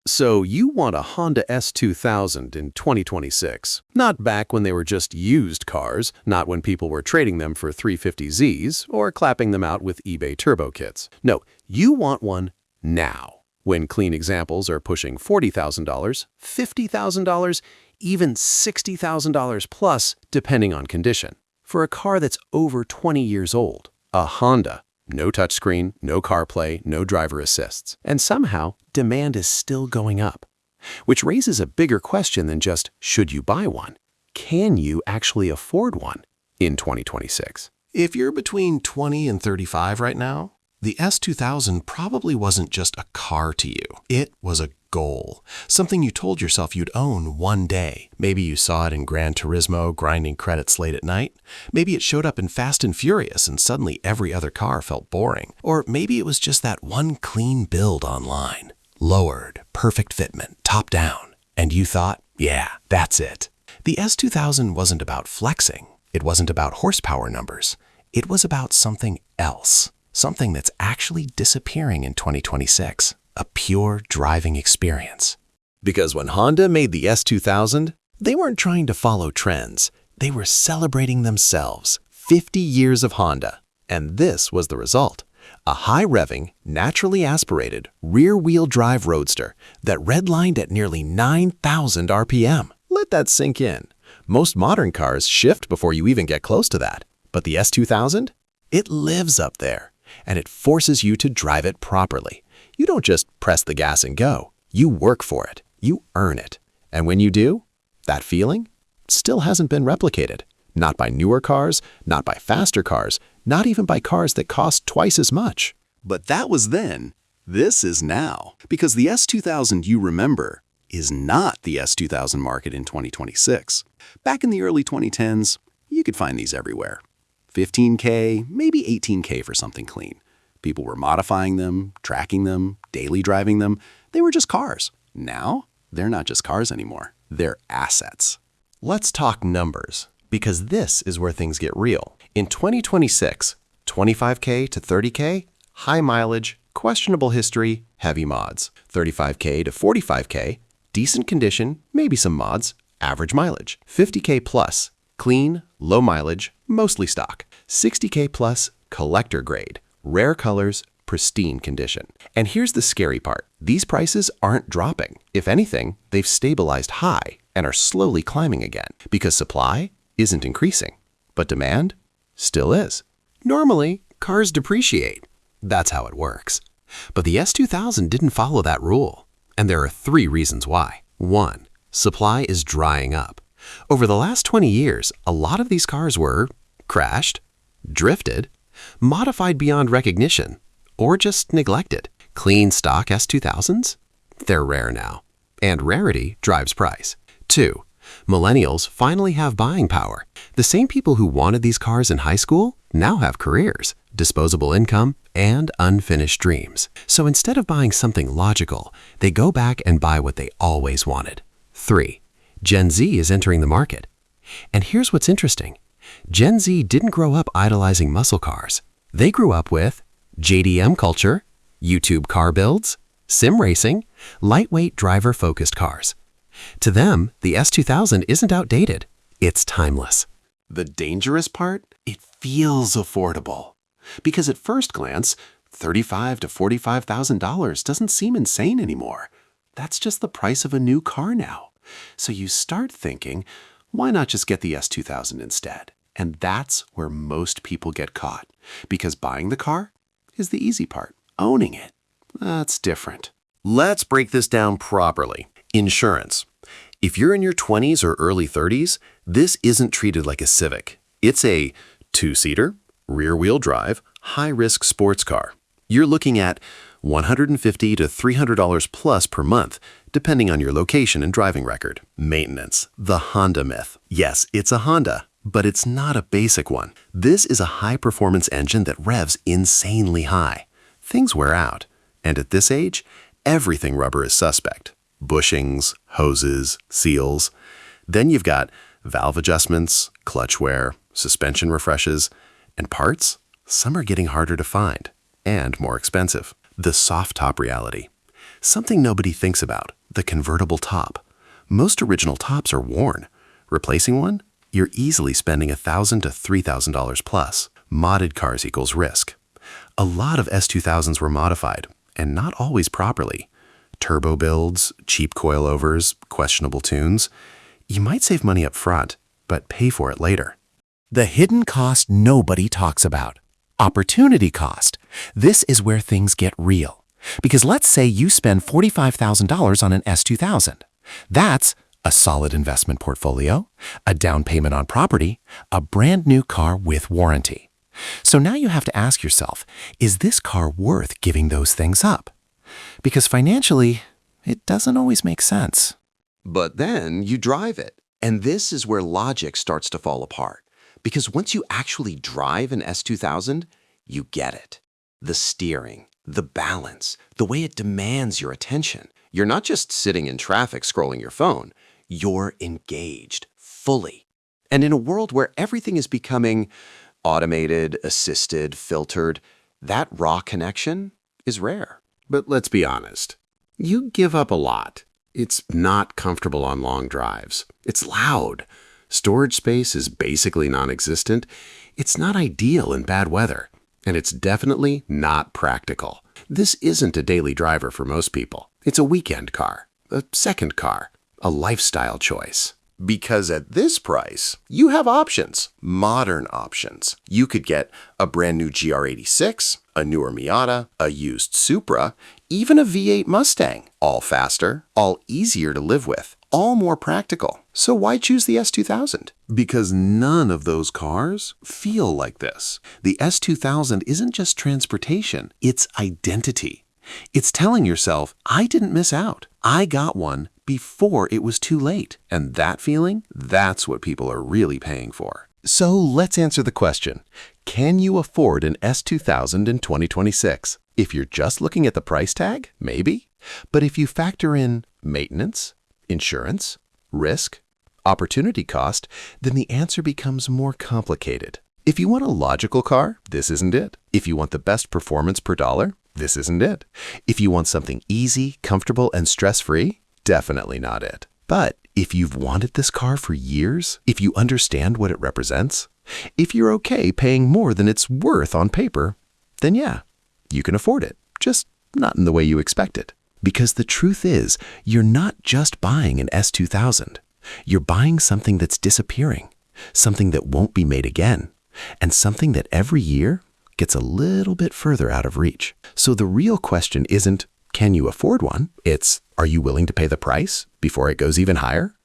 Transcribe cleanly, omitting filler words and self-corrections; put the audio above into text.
So you want a Honda S2000 in 2026. Not back when they were just used cars, not when people were trading them for 350Zs or clapping them out with eBay turbo kits. No, you want one now, when clean examples are pushing $40,000, $50,000, even $60,000 plus, depending on condition. For a car that's over 20 years old, a Honda. No touchscreen, no CarPlay, no driver assists. And somehow, demand is still going up. Which raises a bigger question than just, should you buy one? Can you actually afford one in 2026? If you're between 20 and 35 right now, the S2000 probably wasn't just a car to you. It was a goal, something you told yourself you'd own one day. Maybe you saw it in Gran Turismo grinding credits late at night. Maybe it showed up in Fast and Furious and suddenly every other car felt boring. Or maybe it was just that one clean build online. Lowered, perfect fitment, top down. And you thought, yeah, that's it. The S2000 wasn't about flexing. It wasn't about horsepower numbers. It was about something else. Something that's actually disappearing in 2026. A pure driving experience. Because when Honda made the S2000, they weren't trying to follow trends. They were celebrating themselves. 50 years of Honda. And this was the result. A high-revving, naturally aspirated, rear-wheel drive roadster that redlined at nearly 9,000 RPM. Let that sink in. Most modern cars shift before you even get close to that. But the S2000? It lives up there. And it forces you to drive it properly. You don't just press the gas and go. You work for it. You earn it. And when you do, that feeling still hasn't been replicated. Not by newer cars, not by faster cars, not even by cars that cost twice as much. But that was then. This is now. Because the S2000 you remember is not the S2000 market in 2026. Back in the early 2010s, you could find these everywhere. $15K, maybe $18K for something clean. People were modifying them, tracking them, daily driving them. They were just cars. Now, they're not just cars anymore. They're assets. Let's talk numbers, because this is where things get real. In 2026, 25K to 30K, high mileage, questionable history, heavy mods. 35K to 45K, decent condition, maybe some mods, average mileage. 50K plus, clean, low mileage, mostly stock. 60K plus, collector grade. Rare colors, pristine condition. And here's the scary part. These prices aren't dropping. If anything, they've stabilized high and are slowly climbing again because supply isn't increasing, but demand still is. Normally, cars depreciate. That's how it works. But the S2000 didn't follow that rule. And there are 3 reasons why. 1. Supply is drying up. Over the last 20 years, a lot of these cars were crashed, drifted, modified beyond recognition, or just neglected. Clean stock S2000s? They're rare now. And rarity drives price. 2. Millennials finally have buying power. The same people who wanted these cars in high school now have careers, disposable income, and unfinished dreams. So instead of buying something logical, they go back and buy what they always wanted. 3. Gen Z is entering the market. And here's what's interesting. Gen Z didn't grow up idolizing muscle cars. They grew up with JDM culture, YouTube car builds, sim racing, lightweight driver-focused cars. To them, the S2000 isn't outdated. It's timeless. The dangerous part? It feels affordable. Because at first glance, $35,000 to $45,000 doesn't seem insane anymore. That's just the price of a new car now. So you start thinking, why not just get the S2000 instead? And that's where most people get caught. Because buying the car is the easy part. Owning it, that's different. Let's break this down properly. Insurance. If you're in your 20s or early 30s, this isn't treated like a Civic. It's a 2-seater, rear-wheel drive, high-risk sports car. You're looking at $150 to $300 plus per month, depending on your location and driving record. Maintenance. The Honda myth. Yes, it's a Honda, but it's not a basic one. This is a high-performance engine that revs insanely high. Things wear out. And at this age, everything rubber is suspect. Bushings, hoses, seals. Then you've got valve adjustments, clutch wear, suspension refreshes, and parts. Some are getting harder to find and more expensive. The soft top reality. Something nobody thinks about, the convertible top. Most original tops are worn. Replacing one? You're easily spending $1,000 to $3,000 plus. Modded cars equals risk. A lot of S2000s were modified, and not always properly. Turbo builds, cheap coilovers, questionable tunes. You might save money up front, but pay for it later. The hidden cost nobody talks about. Opportunity cost. This is where things get real. Because let's say you spend $45,000 on an S2000. That's a solid investment portfolio, a down payment on property, a brand new car with warranty. So now you have to ask yourself, is this car worth giving those things up? Because financially, it doesn't always make sense. But then you drive it. And this is where logic starts to fall apart. Because once you actually drive an S2000, you get it. The steering, the balance, the way it demands your attention. You're not just sitting in traffic scrolling your phone. You're engaged, fully. And in a world where everything is becoming automated, assisted, filtered, that raw connection is rare. But let's be honest. You give up a lot. It's not comfortable on long drives. It's loud. Storage space is basically non-existent. It's not ideal in bad weather. And it's definitely not practical. This isn't a daily driver for most people. It's a weekend car, a second car, a lifestyle choice. Because at this price, you have options, modern options. You could get a brand new GR86, a newer Miata, a used Supra, even a V8 Mustang. All faster, all easier to live with, all more practical. So why choose the S2000? Because none of those cars feel like this. The S2000 isn't just transportation, it's identity. It's telling yourself, I didn't miss out. I got one before it was too late. And that feeling, that's what people are really paying for. So let's answer the question. Can you afford an S2000 in 2026? If you're just looking at the price tag, maybe. But if you factor in maintenance, insurance, risk, opportunity cost, then the answer becomes more complicated. If you want a logical car, this isn't it. If you want the best performance per dollar, this isn't it. If you want something easy, comfortable, and stress-free, definitely not it. But if you've wanted this car for years, if you understand what it represents, if you're okay paying more than it's worth on paper, then yeah, you can afford it, just not in the way you expected. Because the truth is, you're not just buying an S2000. You're buying something that's disappearing, something that won't be made again, and something that every year gets a little bit further out of reach. So the real question isn't, can you afford one? It's, are you willing to pay the price before it goes even higher?